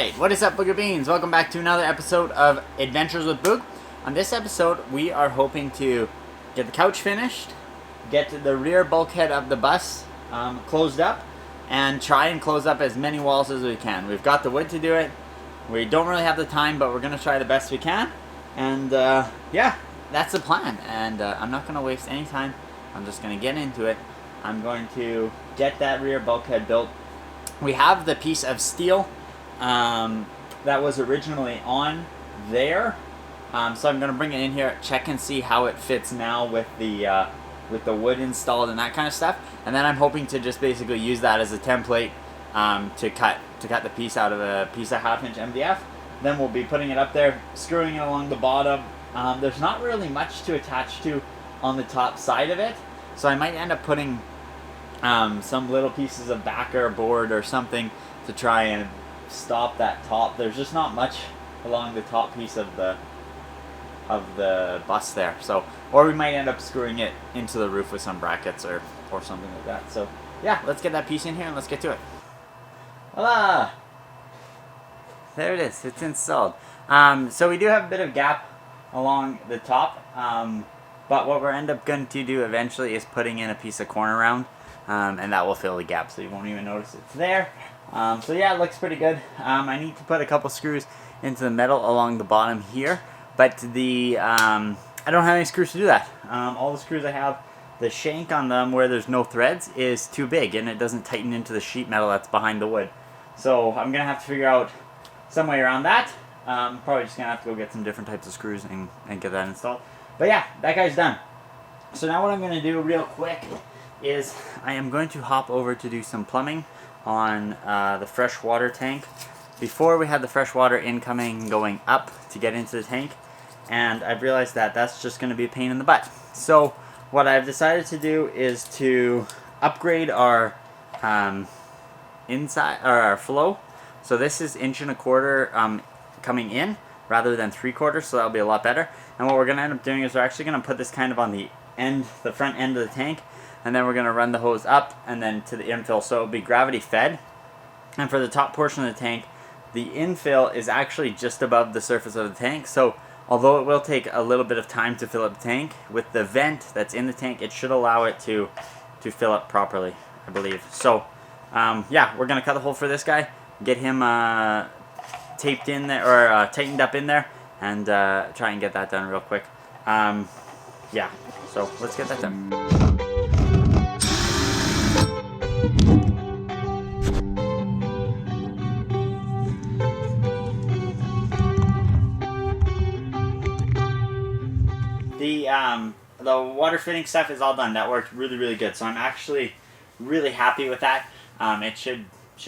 Hey, what is up, Booger Beans? Welcome back to another episode of Adventures with Boog. On this episode, we are hoping to get the couch finished, get the rear bulkhead of the bus closed up, and try and close up as many walls as we can. We've got the wood to do it. We don't really have the time, but we're going to try the best we can. And yeah, that's the plan. And I'm not going to waste any time. I'm just going to get into it. I'm going to get that rear bulkhead built. We have the piece of steel that was originally on there, so I'm going to bring it in here, check and see how it fits now with the wood installed and that kind of stuff, and then I'm hoping to just basically use that as a template to cut the piece out of a piece of 1/2 inch MDF. Then we'll be putting it up there, screwing it along the bottom. There's not really much to attach to on the top side of it, so I might end up putting some little pieces of backer board or something to try and stop that top. There's just not much along the top piece of the bus there. So, or we might end up screwing it into the roof with some brackets or something like that. So yeah, let's get that piece in here and let's get to it. Voila! There it is. It's installed. So we do have a bit of gap along the top, but what we're end up going to do eventually is putting in a piece of corner round, and that will fill the gap, so you won't even notice it's there. So yeah, it looks pretty good. I need to put a couple screws into the metal along the bottom here, but I don't have any screws to do that. All the screws I have, the shank on them where there's no threads is too big and it doesn't tighten into the sheet metal that's behind the wood. So I'm going to have to figure out some way around that. Probably just going to have to go get some different types of screws and get that installed. But yeah, that guy's done. So now what I'm going to do real quick is I am going to hop over to do some plumbing on the fresh water tank. Before we had the fresh water incoming going up to get into the tank, and I've realized that that's just going to be a pain in the butt. So what I've decided to do is to upgrade our our flow. So this is 1.25 inches coming in rather than 3/4, so that'll be a lot better. And what we're going to end up doing is we're actually going to put this kind of on the front end of the tank, and then we're going to run the hose up and then to the infill, so it'll be gravity fed. And for the top portion of the tank, the infill is actually just above the surface of the tank, so although it will take a little bit of time to fill up the tank, with the vent that's in the tank, it should allow it to fill up properly, I believe. So yeah, we're going to cut the hole for this guy, get him taped in there, or tightened up in there, and try and get that done real quick. Yeah, so let's get that done. The water fitting stuff is all done. That worked really, really good. So I'm actually really happy with that. It should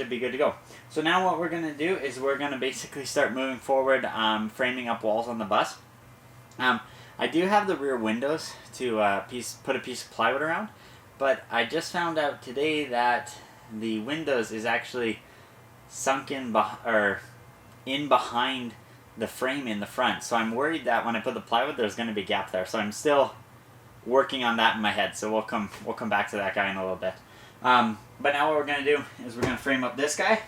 be good to go. So now what we're going to do is we're going to basically start moving forward, framing up walls on the bus. I do have the rear windows to put a piece of plywood around, but I just found out today that the windows is actually sunk in behind the frame in the front. So I'm worried that when I put the plywood, there's going to be a gap there. So I'm still working on that in my head. So we'll come back to that guy in a little bit. But now what we're going to do is we're going to frame up this guy.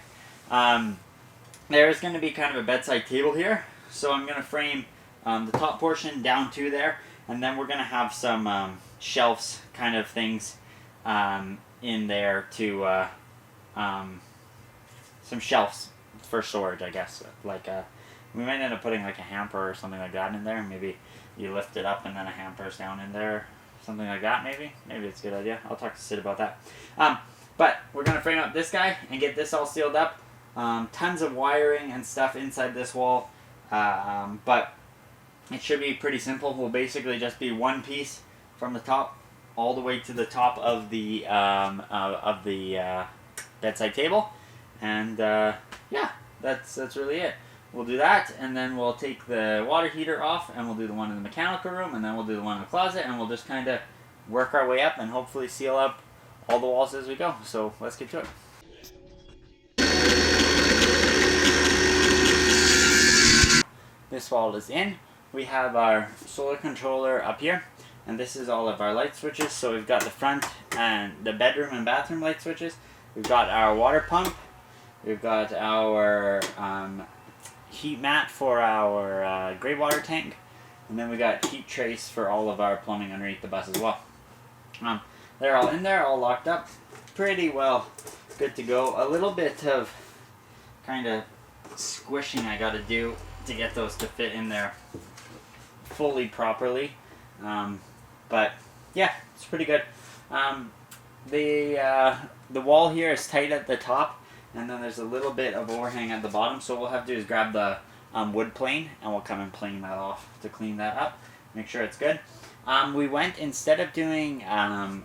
There is going to be kind of a bedside table here. So I'm going to frame the top portion down to there, and then we're going to have some shelves kind of things in there to some shelves for storage, I guess. Like we might end up putting like a hamper or something like that in there. Maybe you lift it up and then a hamper's down in there, something like that. Maybe it's a good idea. I'll talk to Sid about that. But we're going to frame up this guy and get this all sealed up. Tons of wiring and stuff inside this wall, but it should be pretty simple. Will basically just be one piece from the top all the way to the top of the bedside table, and yeah, that's really it. We'll do that, and then we'll take the water heater off, and we'll do the one in the mechanical room, and then we'll do the one in the closet, and we'll just kind of work our way up and hopefully seal up all the walls as we go. So let's get to it. This wall is in. We have our solar controller up here, and this is all of our light switches. So we've got the front and the bedroom and bathroom light switches. We've got our water pump. We've got our heat mat for our gray water tank. And then we got heat trace for all of our plumbing underneath the bus as well. They're all in there, all locked up. Pretty well good to go. A little bit of kind of squishing I got to do to get those to fit in there fully properly. But yeah, it's pretty good. The wall here is tight at the top, and then there's a little bit of overhang at the bottom, so what we'll have to do is grab the wood plane, and we'll come and plane that off to clean that up, make sure it's good. We went, instead of doing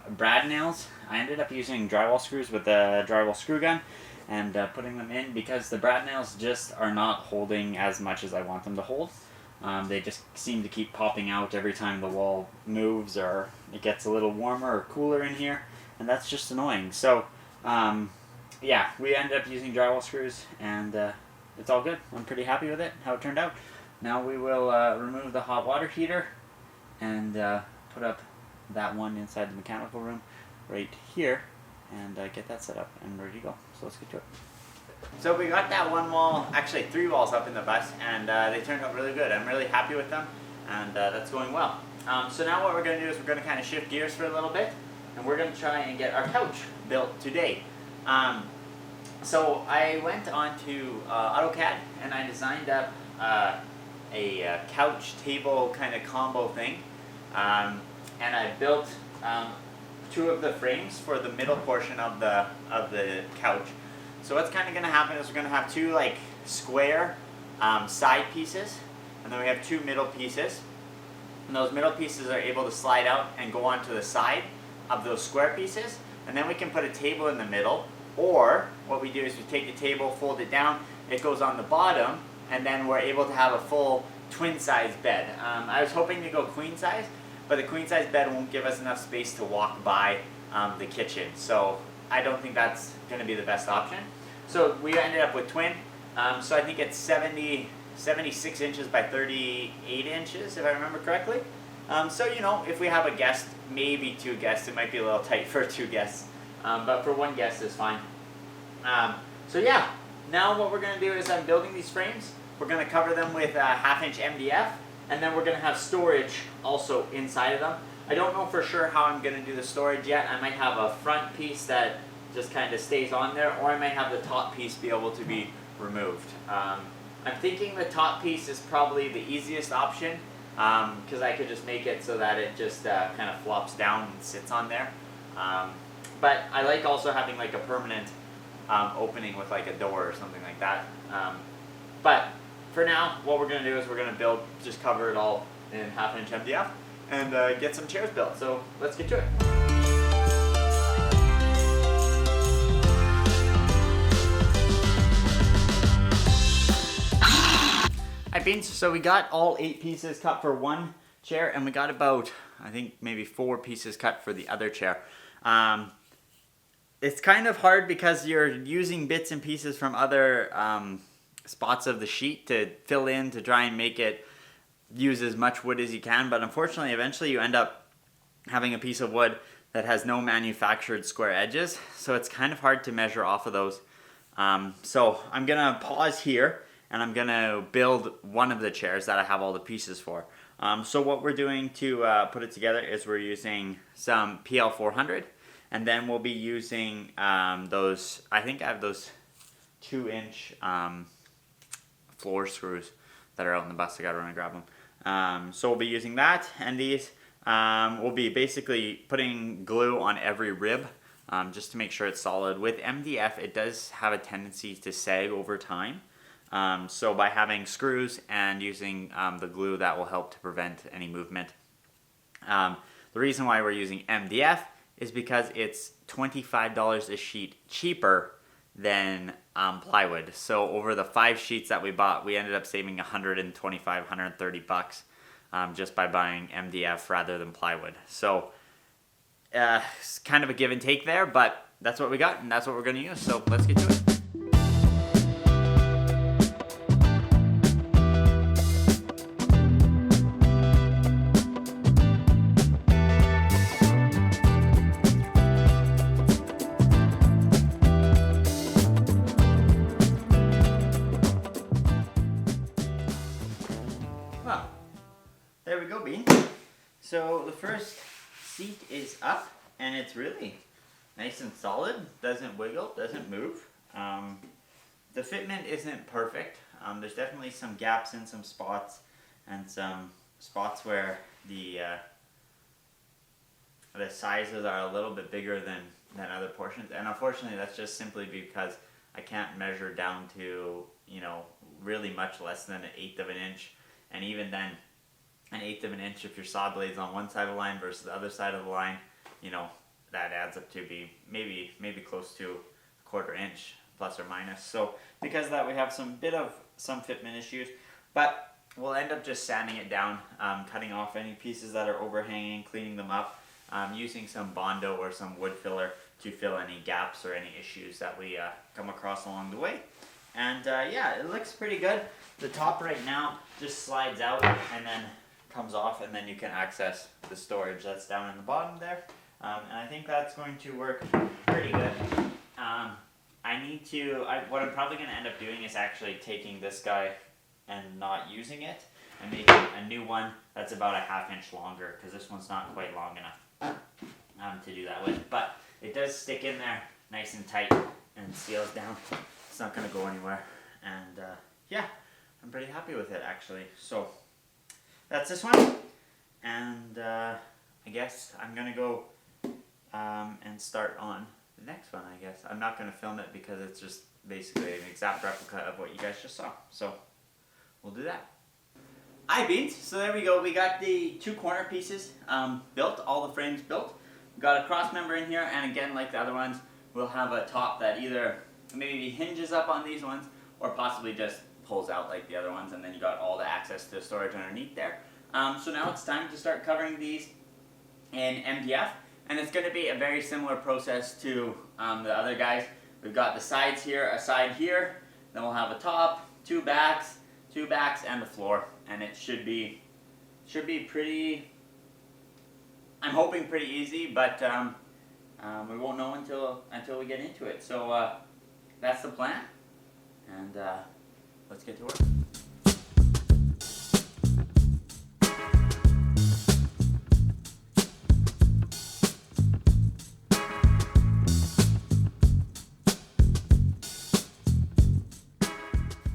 brad nails, I ended up using drywall screws with the drywall screw gun and putting them in, because the brad nails just are not holding as much as I want them to hold. They just seem to keep popping out every time the wall moves or it gets a little warmer or cooler in here, and that's just annoying. So yeah, we ended up using drywall screws, and it's all good. I'm pretty happy with it, how it turned out. Now we will remove the hot water heater and put up that one inside the mechanical room right here, and get that set up and ready to go. So let's get to it. So we got that one wall, actually 3 walls up in the bus, and they turned out really good. I'm really happy with them, and that's going well. So now what we're going to do is we're going to kind of shift gears for a little bit, and we're going to try and get our couch built today. So I went on to AutoCAD, and I designed up a couch table kind of combo thing, and I built 2 of the frames for the middle portion of the couch. So what's kind of going to happen is we're going to have 2 like square side pieces, and then we have 2 middle pieces, and those middle pieces are able to slide out and go onto the side of those square pieces, and then we can put a table in the middle, or what we do is we take the table, fold it down, it goes on the bottom, and then we're able to have a full twin size bed. I was hoping to go queen size, but the queen size bed won't give us enough space to walk by the kitchen, so I don't think that's going to be the best option. So we ended up with twin. So I think it's 76 inches by 38 inches, if I remember correctly. So, you know, if we have a guest, maybe 2 guests, it might be a little tight for 2 guests. But for 1 guest is fine. So yeah, now what we're going to do is I'm building these frames. We're going to cover them with 1/2 inch MDF, and then we're going to have storage also inside of them. I don't know for sure how I'm going to do the storage yet. I might have a front piece that just kind of stays on there, or I might have the top piece be able to be removed. I'm thinking the top piece is probably the easiest option, because I could just make it so that it just kind of flops down and sits on there. But I like also having like a permanent opening with like a door or something like that. But for now, what we're going to do is we're going to just cover it all in 1/2 inch MDF and get some chairs built. So let's get to it. So we got all 8 pieces cut for 1 chair, and we got about, I think, maybe 4 pieces cut for the other chair. It's kind of hard because you're using bits and pieces from other spots of the sheet to fill in to try and make it use as much wood as you can, but unfortunately eventually you end up having a piece of wood that has no manufactured square edges, so it's kind of hard to measure off of those. So I'm gonna pause here, and I'm gonna build one of the chairs that I have all the pieces for. So what we're doing to put it together is we're using some PL 400, and then we'll be using those, I think I have those 2-inch floor screws that are out in the bus. I gotta run and grab them. So we'll be using that, and these we'll be basically putting glue on every rib just to make sure it's solid. With MDF, it does have a tendency to sag over time. So by having screws and using the glue, that will help to prevent any movement. The reason why we're using MDF is because it's $25 a sheet cheaper than plywood. So over the 5 sheets that we bought, we ended up saving $125, $130 just by buying MDF rather than plywood. So it's kind of a give and take there, but that's what we got, and that's what we're going to use. So let's get to it. There we go, Bean. So the first seat is up, and it's really nice and solid. Doesn't wiggle, doesn't move. The fitment isn't perfect. There's definitely some gaps in some spots, and some spots where the sizes are a little bit bigger than other portions. And unfortunately, that's just simply because I can't measure down to, you know, really much less than 1/8 of an inch. And even then, 1/8 of an inch, if your saw blade's on one side of the line versus the other side of the line, you know, that adds up to be maybe close to 1/4 inch plus or minus. So because of that, we have some fitment issues, but we'll end up just sanding it down, cutting off any pieces that are overhanging, cleaning them up, using some Bondo or some wood filler to fill any gaps or any issues that we come across along the way. And yeah, it looks pretty good. The top right now just slides out and then comes off, and then you can access the storage that's down in the bottom there. And I think that's going to work pretty good. What I'm probably going to end up doing is actually taking this guy and not using it and making a new one that's about a 1/2 inch longer, because this one's not quite long enough to do that with. But it does stick in there nice and tight and seals down. It's not going to go anywhere. And yeah, I'm pretty happy with it actually. So that's this one. And I guess I'm going to go and start on the next one, I guess. I'm not going to film it because it's just basically an exact replica of what you guys just saw. So we'll do that. Hi Beans, so there we go. We got the 2 corner pieces built, all the frames built. We got a cross member in here, and again, like the other ones, we'll have a top that either maybe hinges up on these ones or possibly just pulls out like the other ones, and then you got all the access to storage underneath there. So now it's time to start covering these in MDF, and it's going to be a very similar process to the other guys. We've got the sides here, a side here, then we'll have a top, 2 backs, and the floor, and it should be pretty, I'm hoping pretty easy, but we won't know until we get into it. So that's the plan, and let's get to work.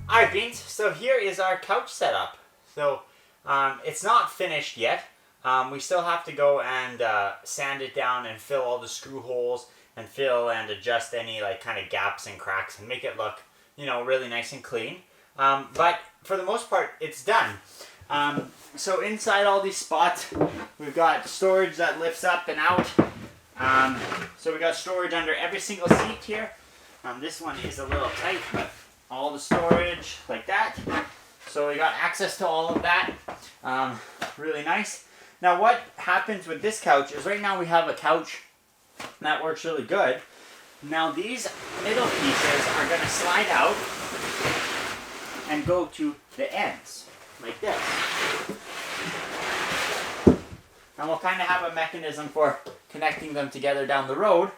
Alright Beans, so here is our couch setup. So it's not finished yet. We still have to go and sand it down and fill all the screw holes and fill and adjust any like kind of gaps and cracks and make it look, you know, really nice and clean. But for the most part, it's done. So inside all these spots, we've got storage that lifts up and out. So we got storage under every single seat here. This one is a little tight, but all the storage like that. So we got access to all of that. Really nice. Now what happens with this couch is right now we have a couch that works really good. Now these middle pieces are going to slide out and go to the ends like this. And we'll kind of have a mechanism for connecting them together down the road.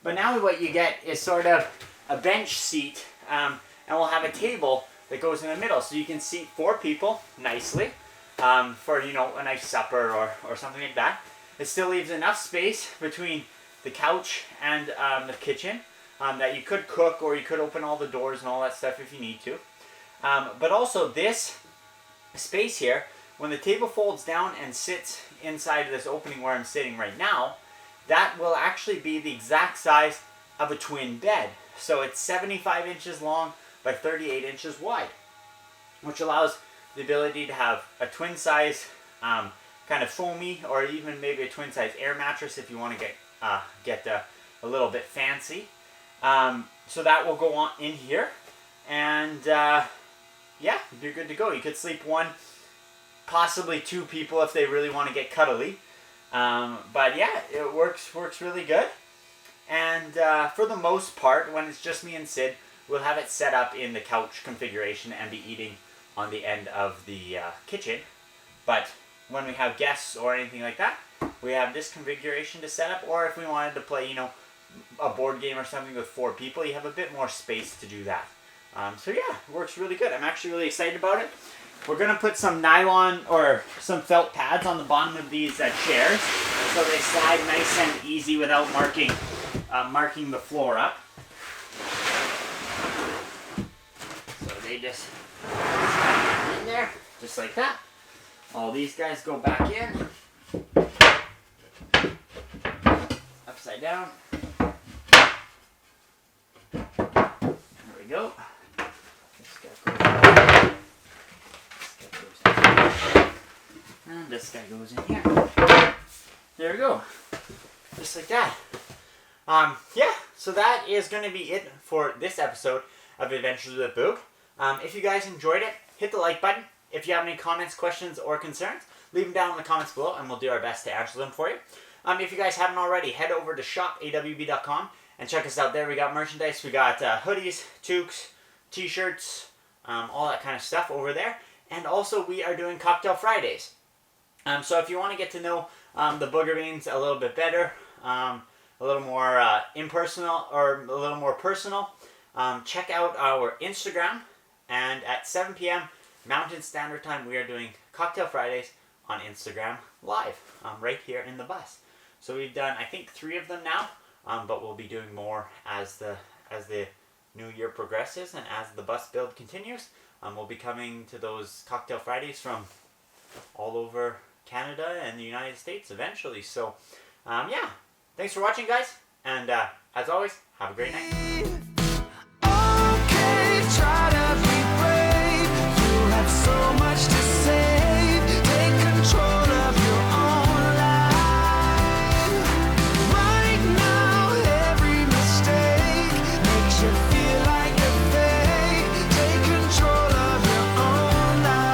But now what you get is sort of a bench seat, and we'll have a table that goes in the middle, so you can seat 4 people nicely for, you know, a nice supper or something like that. It still leaves enough space between the couch and the kitchen that you could cook, or you could open all the doors and all that stuff if you need to. But also this space here, when the table folds down and sits inside this opening where I'm sitting right now, that will actually be the exact size of a twin bed. So it's 75 inches long by 38 inches wide, which allows the ability to have a twin size kind of foamy, or even maybe a twin size air mattress if you want to get a little bit fancy. So that will go on in here, and yeah, you're good to go. You could sleep 1, possibly 2 people if they really want to get cuddly. But yeah, it works really good. And for the most part, when it's just me and Sid, we'll have it set up in the couch configuration and be eating on the end of the kitchen. But when we have guests or anything like that, we have this configuration to set up. Or if we wanted to play, you know, a board game or something with 4 people, you have a bit more space to do that. So yeah, it works really good. I'm actually really excited about it. we're going to put some nylon or some felt pads on the bottom of these chairs so they slide nice and easy without marking the floor up. So they just slide in there, just like that. All these guys go back in. Upside down. There we go. And this guy goes in here. There we go. Just like that. Yeah, so that is going to be it for this episode of Adventures with Boo. If you guys enjoyed it, hit the like button. If you have any comments, questions, or concerns, leave them down in the comments below and we'll do our best to answer them for you. If you guys haven't already, head over to shopawb.com and check us out there. We got merchandise. We got hoodies, toques, t-shirts, all that kind of stuff over there. And also we are doing Cocktail Fridays. So if you want to get to know the Booger Beans a little bit better, a little more impersonal or a little more personal, check out our Instagram. And at 7 p.m. Mountain Standard Time, we are doing Cocktail Fridays on Instagram Live, right here in the bus. So we've done, I think, 3 of them now, but we'll be doing more as the new year progresses and as the bus build continues. We'll be coming to those Cocktail Fridays from all over Canada and the United States eventually. So, yeah, thanks for watching, guys, and as always, have a great night.